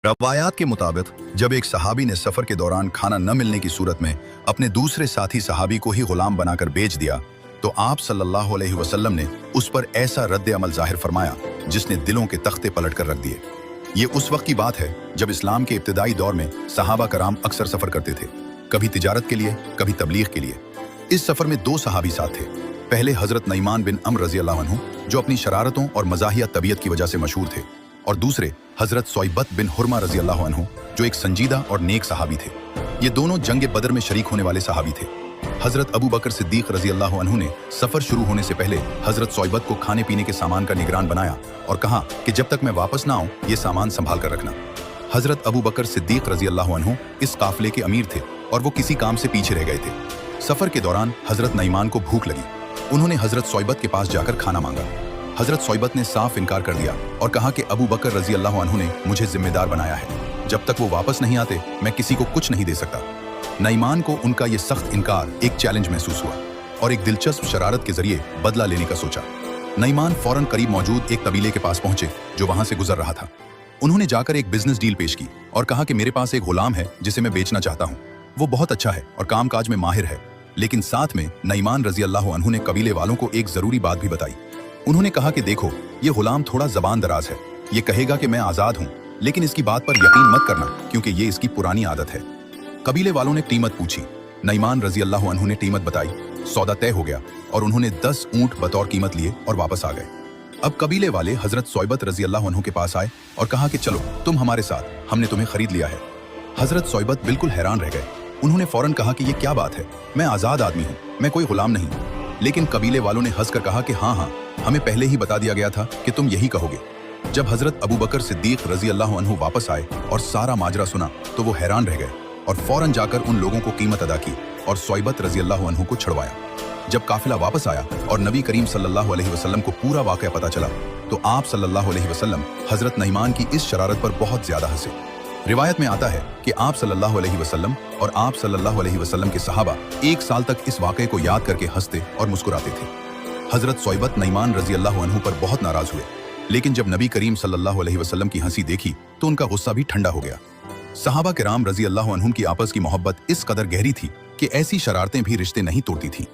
रवायात के मुताबिक जब एक सहाबी ने सफर के दौरान खाना न मिलने की सूरत में अपने दूसरे साथी सहाबी को ही गुलाम बनाकर बेच दिया तो आप सल्लल्लाहु अलैहि वसल्लम ने उस पर ऐसा रद्द अमल जाहिर फरमाया जिसने दिलों के तख्ते पलट कर रख दिए। ये उस वक्त की बात है जब इस्लाम के इब्तिदाई दौर में सहाबा कराम अक्सर सफर करते थे, कभी तिजारत के लिए, कभी तबलीग के लिए। इस सफर में दो सहाबी साथ थे। पहले हजरत नईमान बिन अम्र रजी अल्लाह अन्हु जो अपनी शरारतों और मजाहिया तबीयत की वजह से मशहूर थे, और दूसरे हजरत सोइबत बिन हुरमा रजी अल्लाह अन्हु जो एक संजीदा और नेक सहाबी थे। ये दोनों जंग बदर में शरीक होने वाले सहाबी थे। हजरत अबू बकर सिद्दीक रजी अल्लाह अन्हु ने सफर शुरू होने से पहले हजरत सोइबत को खाने पीने के सामान का निगरान बनाया और कहा कि जब तक मैं वापस ना आऊं ये सामान संभाल कर रखना। हजरत अबू बकर सिद्दीक रजी अल्लाह अन्हु इस काफिले के अमीर थे और वो किसी काम से पीछे रह गए थे। सफर के दौरान हजरत नईमान को भूख लगी। उन्होंने हजरत सोइबत के पास जाकर खाना मांगा। हजरत सोइबत ने साफ इनकार कर दिया और कहा कि अबू बकर रजी अल्लाह अन्हु ने मुझे जिम्मेदार बनाया है, जब तक वो वापस नहीं आते मैं किसी को कुछ नहीं दे सकता। नईमान को उनका ये सख्त इनकार एक चैलेंज महसूस हुआ और एक दिलचस्प शरारत के जरिए बदला लेने का सोचा। नईमान फौरन करीब मौजूद एक कबीले के पास पहुंचे जो वहां से गुजर रहा था। उन्होंने जाकर एक बिजनेस डील पेश की और कहा कि मेरे पास एक गुलाम है जिसे मैं बेचना चाहता हूँ। वो बहुत अच्छा है और कामकाज में माहिर है। लेकिन साथ में नईमान रजी अल्लाह अन्हु ने कबीले वालों को एक जरूरी बात भी बताई। उन्होंने कहा कि देखो, ये गुलाम थोड़ा जबान दराज है, ये कहेगा कि मैं आजाद हूँ, लेकिन इसकी बात पर यकीन मत करना क्योंकि ये इसकी पुरानी आदत है। कबीले वालों ने कीमत पूछी। नईमान रजी अल्लाह अन्हु ने कीमत बताई। सौदा तय हो गया और उन्होंने 10 ऊंट बतौर कीमत लिए और वापस आ गए। अब कबीले वाले हजरत सोइबत रजी अल्लाह अन्हु के पास आए और कहा कि चलो तुम हमारे साथ, हमने तुम्हें खरीद लिया है। हजरत सोइबत बिल्कुल हैरान रह गए। उन्होंने फौरन कहा कि ये क्या बात है, मैं आजाद आदमी हूँ, मैं कोई गुलाम नहीं। लेकिन कबीले वालों ने हंसकर कहा कि हाँ, हमें पहले ही बता दिया गया था कि तुम यही कहोगे। जब हजरत अबू बकर सिद्दीक रजी अल्लाह अन्हु वापस आए और सारा माजरा सुना तो वो हैरान रह गए और फौरन जाकर उन लोगों को कीमत अदा की और सोइबत रजी अल्लाह अन्हु को छुड़वाया। जब काफिला वापस आया और नबी करीम सल्लल्लाहु अलैहि वसल्लम को पूरा वाकया पता चला तो आप सल्लल्लाहु अलैहि वसल्लम हजरत नईमान की इस शरारत पर बहुत ज्यादा हंसे। रिवायत में आता है कि आप सल्लल्लाहु अलैहि वसल्लम और आप सल्लल्लाहु अलैहि वसल्लम के सहाबा 1 साल तक इस वाकये को याद करके हंसते और मुस्कुराते थे। हजरत सोइबत नईमान रजी अल्लाह अन्हु पर बहुत नाराज हुए, लेकिन जब नबी करीम सल्लल्लाहु अलैहि वसल्लम की हंसी देखी तो उनका गुस्सा भी ठंडा हो गया। सहाबा किराम रजी अल्लाह अन्हुम की आपस की मोहब्बत इस कदर गहरी थी कि ऐसी शरारतें भी रिश्ते नहीं तोड़ती थीं।